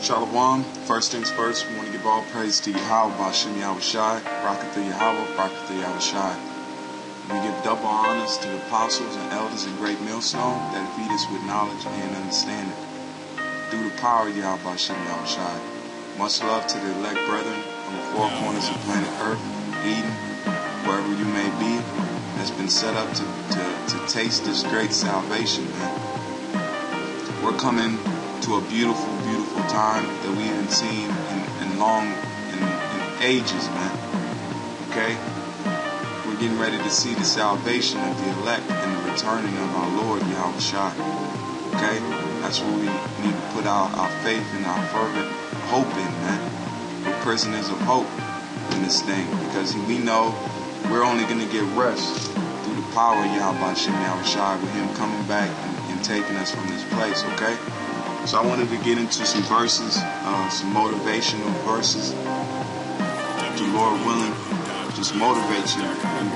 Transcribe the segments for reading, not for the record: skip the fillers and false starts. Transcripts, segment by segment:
Shalom. First things first, we want to give all praise to Yahweh, Ba'ashem Yahushai, Barakatha Yahweh, Barakatha Yahushai. We give double honors to the apostles and elders in Great Millstone that feed us with knowledge and understanding. Through the power of Yahweh, Ba'ashem Yahushai. Much love to the elect brethren on the four corners of planet Earth, Eden, wherever you may be, that's been set up to taste this great salvation, man. We're coming to a beautiful, beautiful time that we haven't seen in ages, man. Okay? We're getting ready to see the salvation of the elect and the returning of our Lord Yahushua. Okay? That's what we need to put our faith and our fervent hope in, man. We're prisoners of hope in this thing because we know we're only going to get rest through the power of Yahweh Yahushua with Him coming back and taking us from this place, okay? So I wanted to get into some verses, some motivational verses. The Lord willing, just motivate you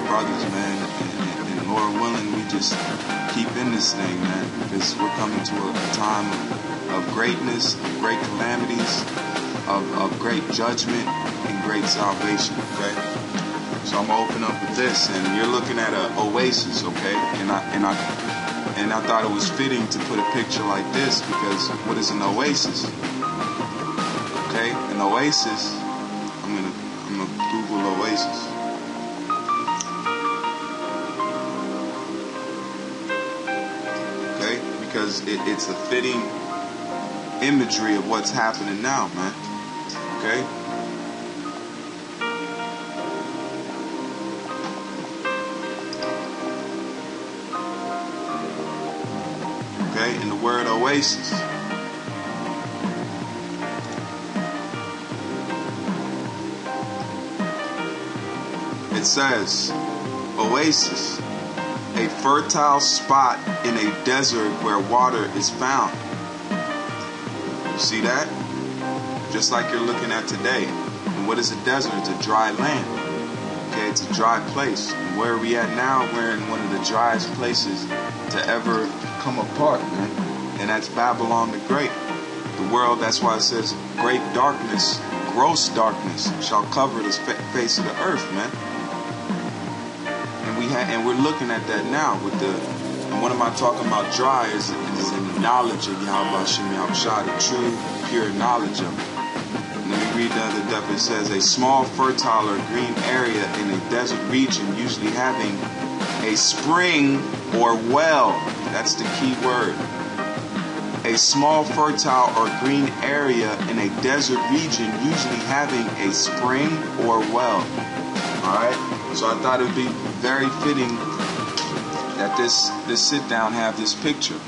brothers, man. And Lord willing, we just keep in this thing, man, because we're coming to a time of greatness, of great calamities, of great judgment and great salvation, okay? So I'm gonna open up with this, and you're looking at an oasis, okay? And I thought it was fitting to put a picture like this because what is an oasis? Okay, an oasis. I'm gonna Google oasis. Okay, because it's a fitting imagery of what's happening now, man. Okay. In the word oasis. It says, oasis, a fertile spot in a desert where water is found. You see that? Just like you're looking at today. And what is a desert? It's a dry land. Okay, it's a dry place. And where are we at now? We're in one of the driest places to ever come apart, man. And that's Babylon the Great. The world, that's why it says great darkness, gross darkness shall cover the face of the earth, man. And we're looking at that now with and what am I talking about? Dry is in the knowledge of Yahweh Hashem Yahushua, the true, pure knowledge of it. And let me read the other depth. It says a small, fertile or green area in a desert region, usually having a spring or well. That's the key word. A small, fertile or green area in a desert region, usually having a spring or well. Alright? So I thought it would be very fitting that this sit down have this picture.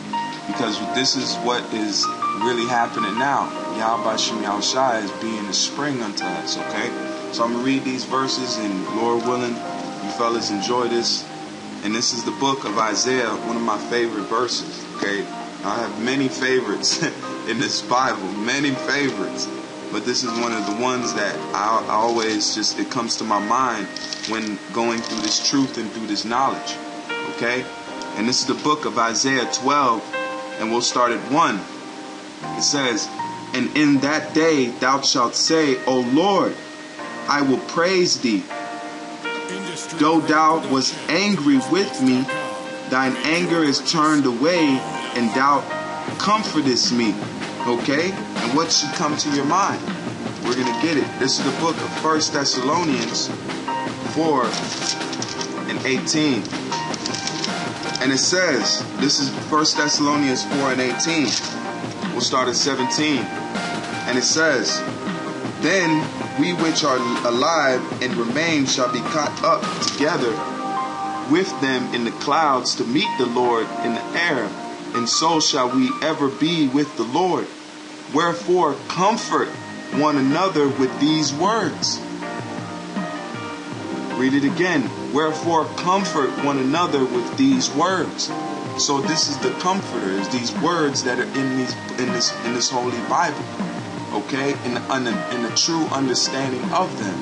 Because this is what is really happening now. Yahweh Hashem Yahushua is being a spring unto us, okay? So I'm going to read these verses, and Lord willing, you fellas enjoy this. And this is the book of Isaiah, one of my favorite verses, okay? I have many favorites in this Bible, many favorites. But this is one of the ones that I always just, it comes to my mind when going through this truth and through this knowledge, okay? And this is the book of Isaiah 12, and we'll start at 1. It says, and in that day thou shalt say, O Lord, I will praise thee. Though thou wast angry with me, thine anger is turned away, and thou comfortest me. Okay? And what should come to your mind? We're going to get it. This is the book of 1 Thessalonians 4 and 18. And it says, this is 1 Thessalonians 4 and 18. We'll start at 17. And it says, then we which are alive and remain shall be caught up together with them in the clouds to meet the Lord in the air, and so shall we ever be with the Lord. Wherefore comfort one another with these words. Read it again. Wherefore comfort one another with these words. So this is the comforter, is these words that are in this holy Bible. Okay, in the true understanding of them.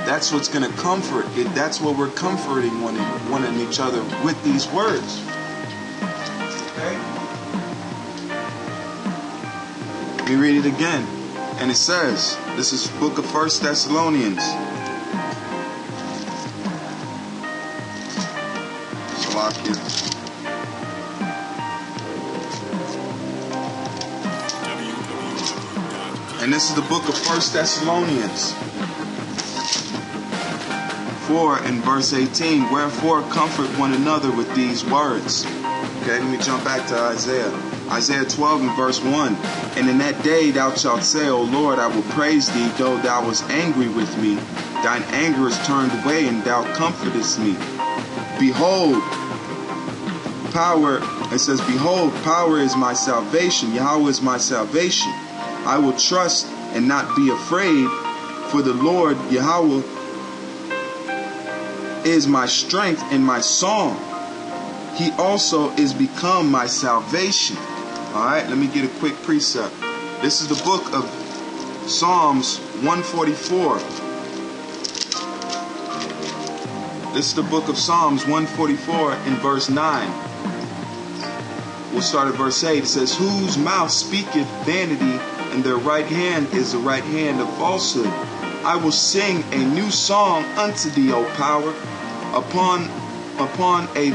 That's what's going to comfort it. That's what we're comforting one and each other with these words. Okay? Let me read it again. And it says, this is book of 1 Thessalonians. And this is the book of 1 Thessalonians 4 and verse 18. Wherefore comfort one another with these words. Okay, let me jump back to Isaiah. Isaiah 12 and verse 1. And in that day thou shalt say, O Lord, I will praise thee, though thou wast angry with me. Thine anger is turned away, and thou comfortest me. Behold, power, it says, behold, power is my salvation. Yahweh is my salvation. I will trust and not be afraid, for the Lord Yahweh is my strength and my song. He also is become my salvation. Alright, let me get a quick precept. This is the book of Psalms 144. This is the book of Psalms 144 in verse 9. We'll start at verse 8. It says, whose mouth speaketh vanity, and their right hand is the right hand of falsehood. I will sing a new song unto thee, O power. Upon a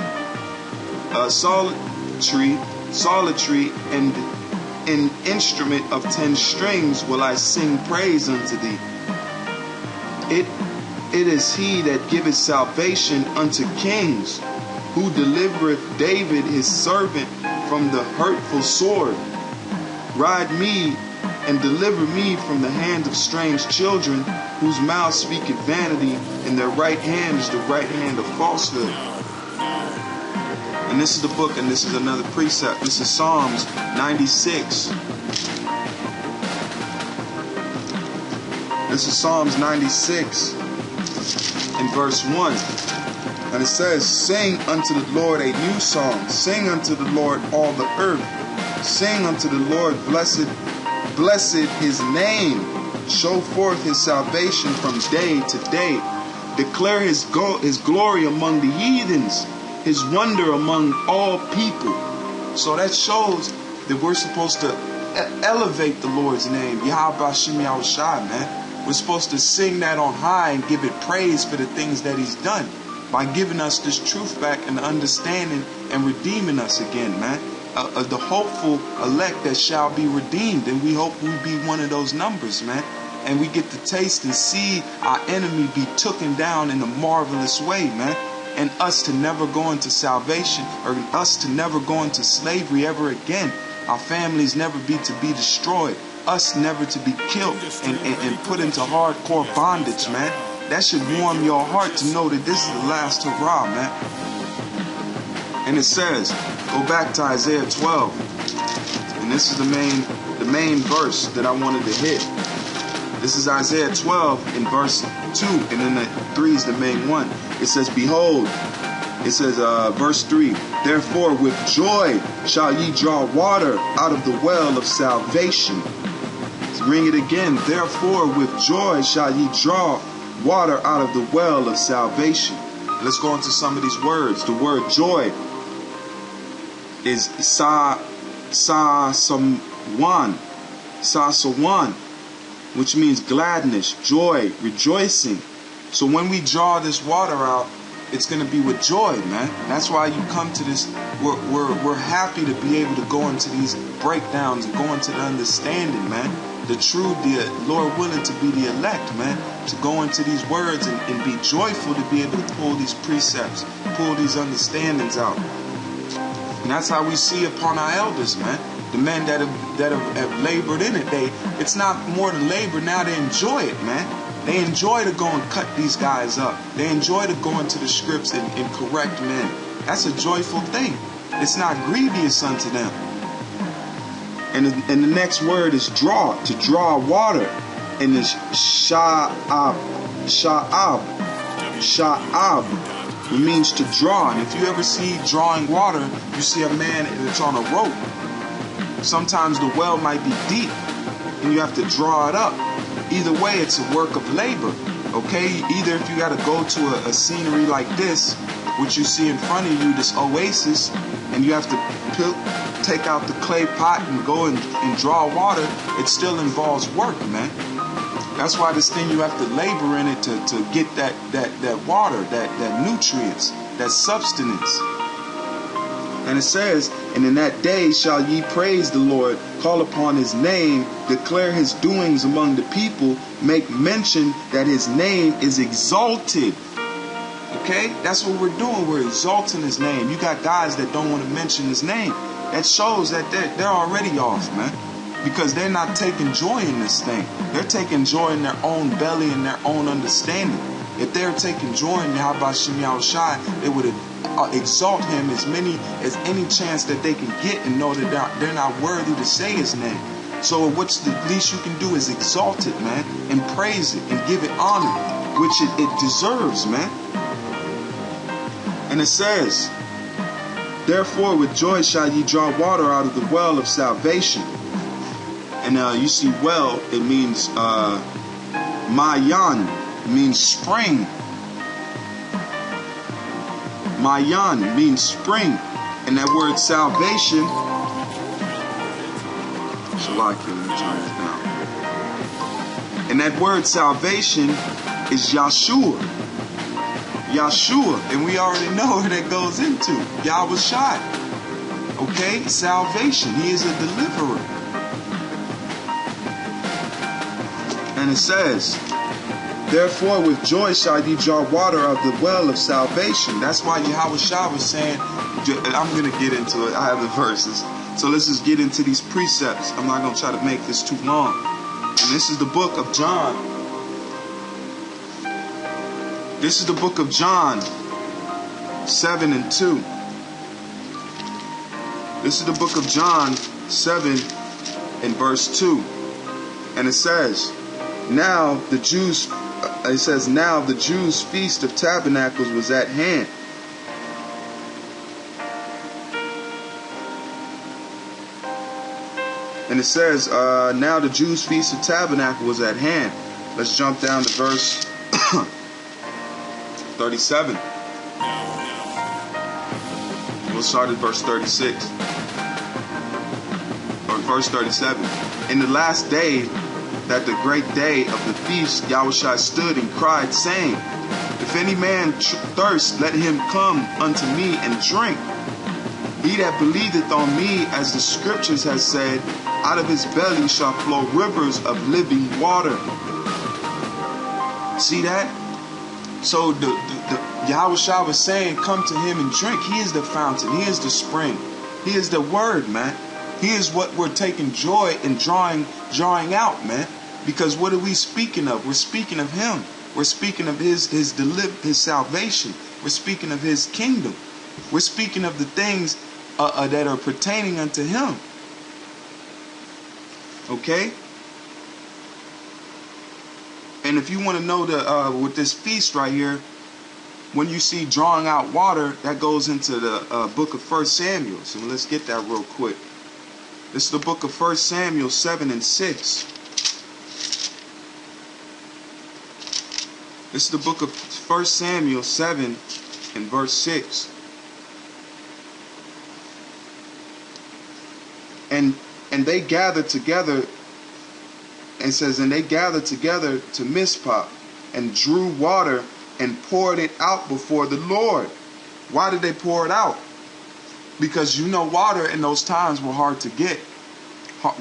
solitary and an instrument of 10 strings will I sing praise unto thee. It is he that giveth salvation unto kings, who delivereth David his servant from the hurtful sword. Ride me and deliver me from the hand of strange children, whose mouth speaketh vanity, and their right hand is the right hand of falsehood. And this is the book, and this is another precept. This is Psalms 96. This is Psalms 96 in verse 1. And it says, sing unto the Lord a new song. Sing unto the Lord all the earth. Sing unto the Lord, blessed his name. Show forth his salvation from day to day. Declare his glory among the heathens, his wonder among all people. So that shows that we're supposed to elevate the Lord's name. Yahweh Bashim Yahushai, man. We're supposed to sing that on high and give it praise for the things that he's done by giving us this truth back and understanding and redeeming us again, man. The hopeful elect that shall be redeemed, and we hope we be one of those numbers, man. And we get to taste and see our enemy be taken down in a marvelous way, man. And us to never go into salvation, or us to never go into slavery ever again. Our families never be destroyed. Us never to be killed and put into hardcore bondage, man. That should warm your heart to know that this is the last hurrah, man. And it says, go back to Isaiah 12. And this is the main verse that I wanted to hit. This is Isaiah 12 in verse 2, and then the 3 is the main one. It says, behold, it says, verse 3, therefore with joy shall ye draw water out of the well of salvation. Let's ring it again. Therefore with joy shall ye draw water out of the well of salvation. Let's go into some of these words. The word joy is sasawan, which means gladness, joy, rejoicing. So when we draw this water out, it's going to be with joy, man. That's why you come to this. We're happy to be able to go into these breakdowns and go into the understanding, man. The Lord willing to be the elect, man. To go into these words and be joyful to be able to pull these precepts, pull these understandings out. And that's how we see upon our elders, man. The men that have labored in it, it's not more than labor now. They enjoy it, man. They enjoy to go and cut these guys up. They enjoy to go into the scripts and correct men. That's a joyful thing. It's not grievous unto them. And the next word is draw, to draw water. And it's sha'ab. It means to draw. And if you ever see drawing water, you see a man that's on a rope. Sometimes the well might be deep and you have to draw it up. Either way, it's a work of labor. Okay? Either if you got to go to a scenery like this, which you see in front of you, this oasis, and you have to take out the clay pot and go and draw water, it still involves work, man. That's why this thing, you have to labor in it to get that water, that nutrients, that substance. And it says, and in that day shall ye praise the Lord, call upon his name, declare his doings among the people, make mention that his name is exalted. Okay? That's what we're doing. We're exalting his name. You got guys that don't want to mention his name. That shows that they're already off, man. Because they're not taking joy in this thing. They're taking joy in their own belly and their own understanding. If they're taking joy in Yahweh Shem Yahushai, they would exalt him as any chance that they can get, and know that they're not worthy to say his name. So what's the least you can do is exalt it, man, and praise it and give it honor, which it deserves, man. And it says, therefore with joy shall ye draw water out of the well of salvation. And you see well, it means Mayan, means spring. Mayan means spring. And that word salvation, and that word salvation is Yahshua. Yahshua. And we already know where that goes into. Yahushai. Okay? Salvation. He is a deliverer. And it says, therefore with joy shall ye draw water of the well of salvation. That's why Yahushua was saying, I'm going to get into it. I have the verses. So let's just get into these precepts. I'm not going to try to make this too long. And this is the book of John. This is the book of John 7 and 2. This is the book of John 7 and verse 2. And it says, now the Jews' feast of tabernacles was at hand. And it says, now the Jews' feast of tabernacle was at hand. Let's jump down to verse 37. We'll start at verse 36. Or verse 37. In the last day, that the great day of the feast, Yahushua stood and cried, saying, if any man thirst, let him come unto me and drink. He that believeth on me, as the scriptures has said, out of his belly shall flow rivers of living water. See that? So the Yahushua was saying, come to him and drink. He is the fountain. He is the spring. He is the word, man. He is what we're taking joy in drawing out, man. Because what are we speaking of? We're speaking of him. We're speaking of his salvation. We're speaking of his kingdom. We're speaking of the things that are pertaining unto him. Okay? And if you want to know with this feast right here, when you see drawing out water, that goes into the book of 1 Samuel. So let's get that real quick. This is the book of 1 Samuel 7 and 6. This is the book of 1 Samuel 7 and verse 6. And they gathered together, and says, and they gathered together to Mizpah, and drew water and poured it out before the Lord. Why did they pour it out? Because water in those times were hard to get.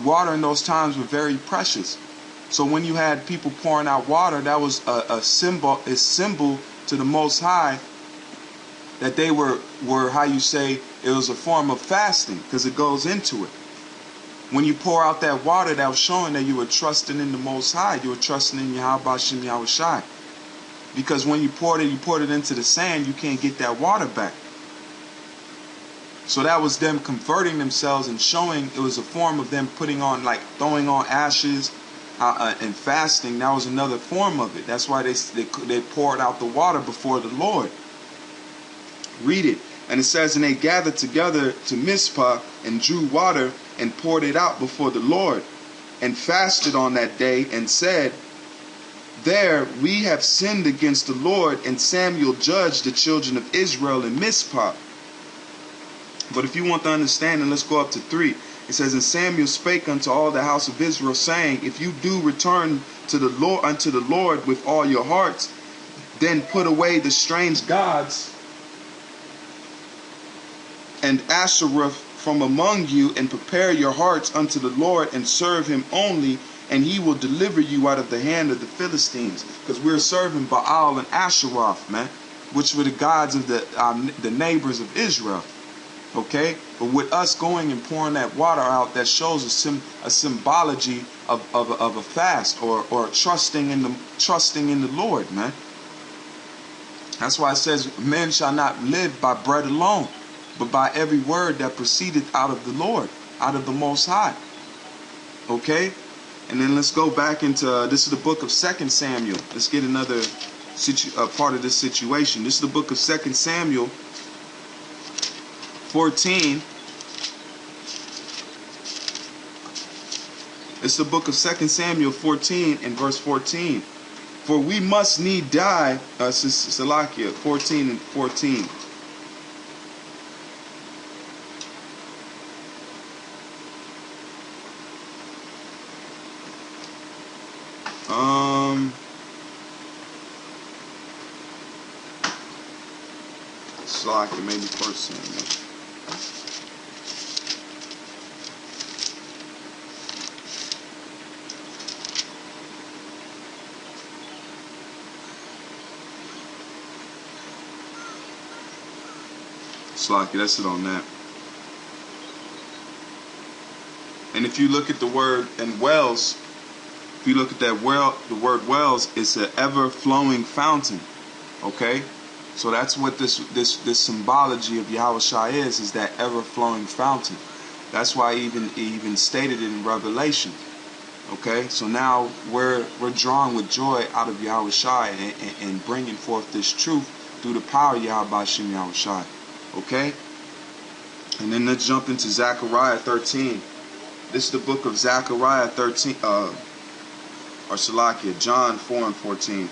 Water in those times were very precious. So when you had people pouring out water, that was a symbol to the Most High, that they were how you say, it was a form of fasting, because it goes into it. When you pour out that water, that was showing that you were trusting in the Most High. You were trusting in Yahweh Shem Yahushai. Because when you poured it into the sand, you can't get that water back. So that was them converting themselves and showing it was a form of them throwing on ashes and fasting. That was another form of it. That's why they poured out the water before the Lord. Read it. And it says, and they gathered together to Mizpah and drew water and poured it out before the Lord, and fasted on that day, and said, there we have sinned against the Lord. And Samuel judged the children of Israel in Mizpah. But if you want the understanding, let's go up to 3. It says, and Samuel spake unto all the house of Israel, saying, if you do return to the Lord unto the Lord with all your hearts, then put away the strange gods and Asherah from among you, and prepare your hearts unto the Lord, and serve him only, and he will deliver you out of the hand of the Philistines. Because we're serving Baal and Asherah, man, which were the gods of the neighbors of Israel. Okay, but with us going and pouring that water out, that shows a symbology of a fast, or trusting in the Lord, man. That's why it says, men shall not live by bread alone, but by every word that proceedeth out of the Lord, out of the Most High. Okay, and then let's go back into this is the book of 2 Samuel. Let's get another part of this situation. This is the book of 2 Samuel 14. It's the book of 2 Samuel 14 and verse 14. For we must need die, Salakia 14 and 14. Salakia, maybe first Samuel. Slacky, that's it on that. And if you look at the word and wells, if you look at that well, the word wells, it's an ever-flowing fountain. Okay, so that's what this symbology of Yahushua is that ever-flowing fountain. That's why he even stated it in Revelation. Okay, so now we're drawn with joy out of Yahushua and bringing forth this truth through the power of Yahweh Shem Yahushua. Okay, and then let's jump into Zechariah 13. This is the book of Zechariah 13, or Salakia, John 4 and 14.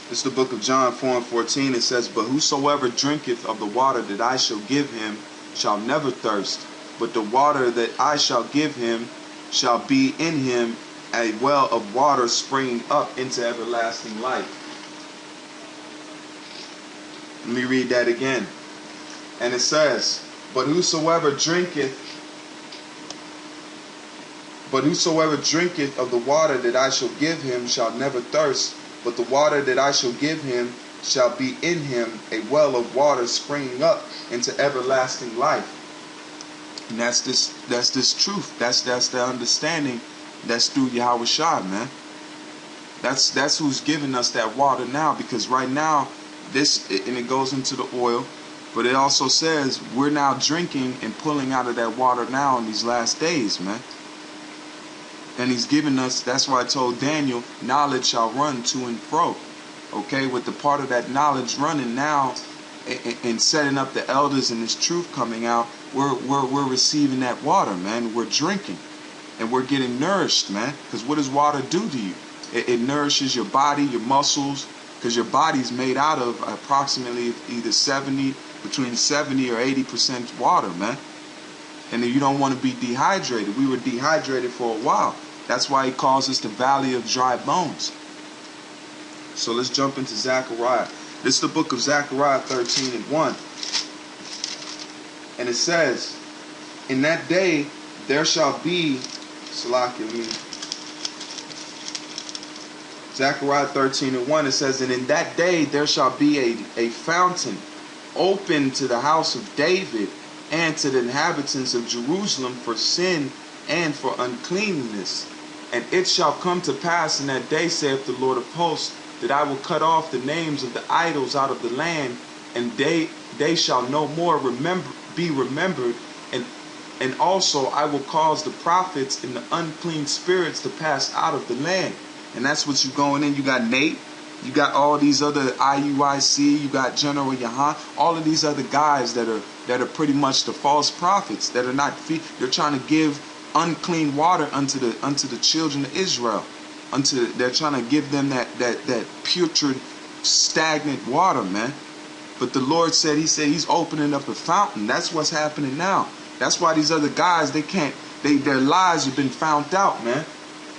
This is the book of John 4 and 14. It says, but whosoever drinketh of the water that I shall give him shall never thirst, but the water that I shall give him shall be in him a well of water springing up into everlasting life. Let me read that again. And it says, but whosoever drinketh of the water that I shall give him shall never thirst, but the water that I shall give him shall be in him a well of water springing up into everlasting life. And that's this truth. That's the understanding that's through Yahushua, man. That's who's giving us that water now, because right now, and it goes into the oil, but it also says we're now drinking and pulling out of that water now in these last days, man. And he's giving us, that's why I told Daniel, knowledge shall run to and fro. Okay, with the part of that knowledge running now and setting up the elders and this truth coming out, we're receiving that water, man. We're drinking and we're getting nourished, man. Because what does water do to you? It nourishes your body, your muscles, because your body's made out of approximately either between 70 or 80% water, man. And you don't want to be dehydrated. We were dehydrated for a while. That's why he calls us the valley of dry bones. So let's jump into Zechariah. This is the book of Zechariah 13 and 1. And it says, in that day there shall be, Zechariah 13 and 1, it says, and in that day there shall be a fountain open to the house of David and to the inhabitants of Jerusalem for sin and for uncleanness. And it shall come to pass in that day, saith the Lord of hosts, that I will cut off the names of the idols out of the land, and they shall no more be remembered, and also I will cause the prophets and the unclean spirits to pass out of the land. And that's what you're going in. You got Nate, you got all these other IUIC, you got General Yahan, all of these other guys that are pretty much the false prophets that are not they're trying to give unclean water unto the children of Israel. They're trying to give them that putrid, stagnant water, man. But the Lord said, he said he's opening up a fountain. That's what's happening now. That's why these other guys, their lies have been found out, man.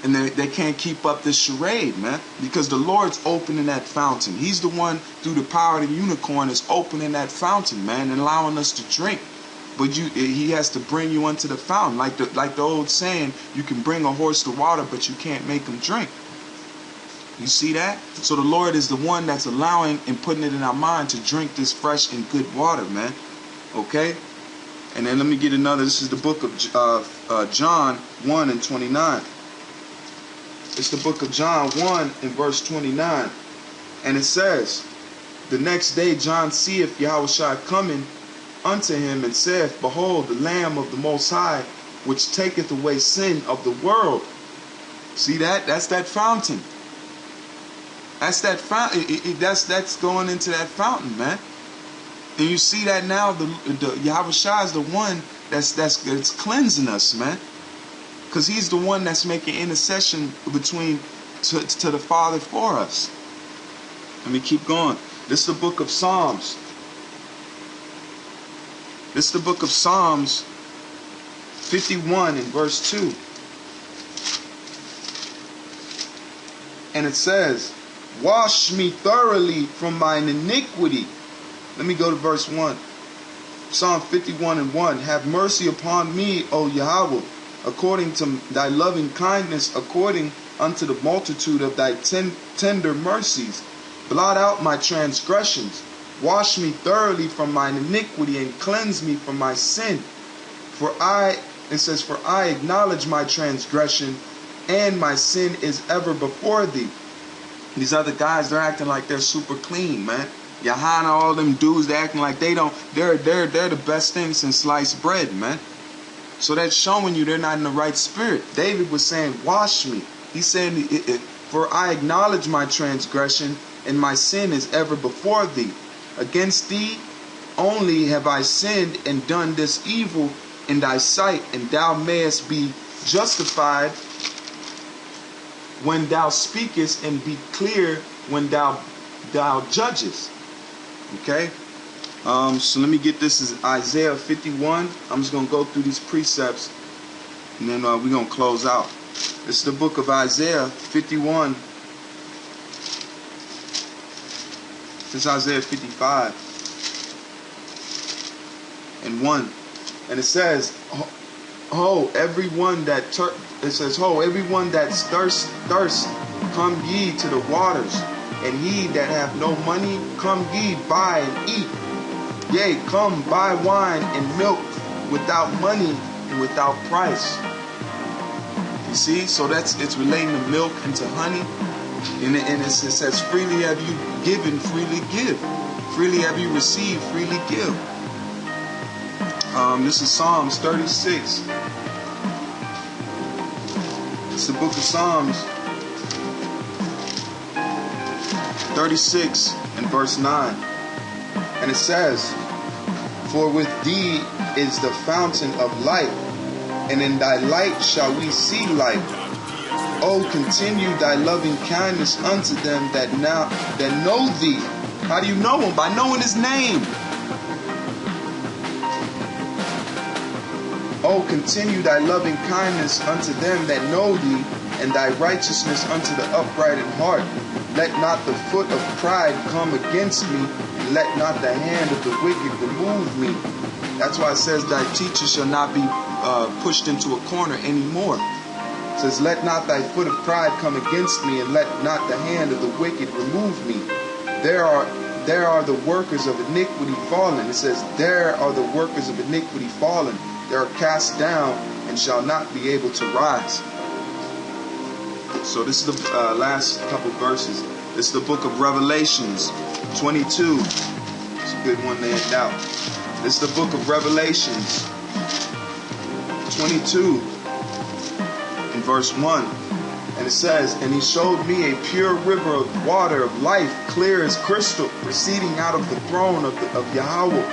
And they can't keep up this charade, man. Because the Lord's opening that fountain. He's the one, through the power of the unicorn, is opening that fountain, man, and allowing us to drink. But he has to bring you unto the fountain. Like the old saying, you can bring a horse to water, but you can't make him drink. You see that? So the Lord is the one that's allowing and putting it in our mind to drink this fresh and good water, man. Okay? And then let me get another. This is the book of John 1 and 29. It's the book of John 1 and verse 29. And it says, the next day John seeth Yahushua coming unto him, and saith, Behold, the Lamb of the Most High, which taketh away sin of the world. See that? That's that fountain. That's that fountain. That's going into that fountain, man. And you see that now. The Yahushua is the one that's cleansing us, man. Because he's the one that's making intercession between to the Father for us. Let me keep going. This is the book of Psalms. This is the book of Psalms 51 and verse 2. And it says, Wash me thoroughly from mine iniquity. Let me go to verse 1. Psalm 51 and 1. Have mercy upon me, O Yahweh, according to thy loving kindness, according unto the multitude of thy tender mercies. Blot out my transgressions. Wash me thoroughly from mine iniquity, and cleanse me from my sin. For I acknowledge my transgression, and my sin is ever before thee. These other guys, they're acting like they're super clean, man. Yahana, all them dudes, they're acting like they're the best thing since sliced bread, man. So that's showing you they're not in the right spirit. David was saying, wash me. He's saying, for I acknowledge my transgression, and my sin is ever before thee. Against thee only have I sinned and done this evil in thy sight, and thou mayest be justified when thou speakest, and be clear when thou judgest. Okay? So let me get this. Is Isaiah 51. I'm just going to go through these precepts, and then we're going to close out. This is the book of Isaiah 51. This is Isaiah 55 and 1. And it says, Ho, everyone that everyone that thirst, come ye to the waters, and he that have no money, come ye buy and eat. Yea, come buy wine and milk without money and without price. You see, so it's relating to milk and to honey. And it says, freely have you given, freely give. Freely have you received, freely give. This is Psalms 36. It's the book of Psalms 36 and verse 9. And it says, For with thee is the fountain of life, and in thy light shall we see light. Oh, continue thy loving kindness unto them that know thee. How do you know him? By knowing his name. Oh, continue thy loving kindness unto them that know thee, and thy righteousness unto the upright in heart. Let not the foot of pride come against me, and let not the hand of the wicked remove me. That's why it says, thy teacher shall not be pushed into a corner anymore. It says, let not thy foot of pride come against me, and let not the hand of the wicked remove me. There are the workers of iniquity fallen. It says, there are the workers of iniquity fallen. They are cast down and shall not be able to rise. So this is the last couple verses. This is the book of Revelations 22. It's a good one to end out. This is the book of Revelations 22 in verse 1. And it says, And he showed me a pure river of water of life, clear as crystal, proceeding out of the throne of Yahweh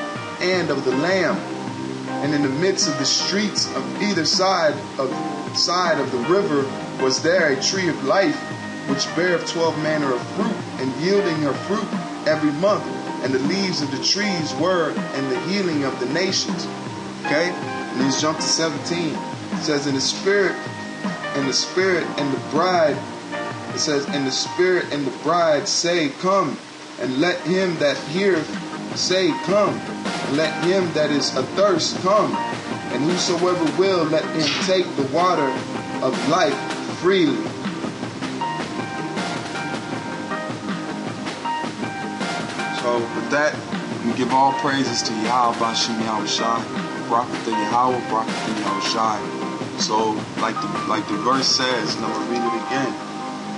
and of the Lamb. And in the midst of the streets of either side of the river was there a tree of life, which beareth 12 manner of fruit, and yielding her fruit every month. and the leaves of the trees were in the healing of the nations. Okay? And let's jump to 17. It says, in the spirit and the bride, it says, and the spirit and the bride say, come, and let him that heareth say, come, and let him that is athirst come, and whosoever will, let him take the water of life freely. So with that, we give all praises to Yahweh Bashim Yahushai, Barakatha Yahweh, Barakatha Yahushai. So like the verse says, and I'm gonna read it again.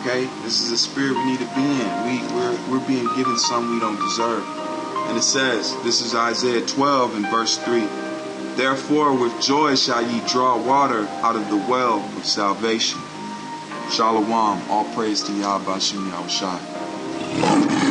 Okay, this is the spirit we need to be in. We're being given something we don't deserve. And it says, this is Isaiah 12 and verse 3. Therefore with joy shall ye draw water out of the well of salvation. Shalom, all praise to Yahweh Bashim Yahushai.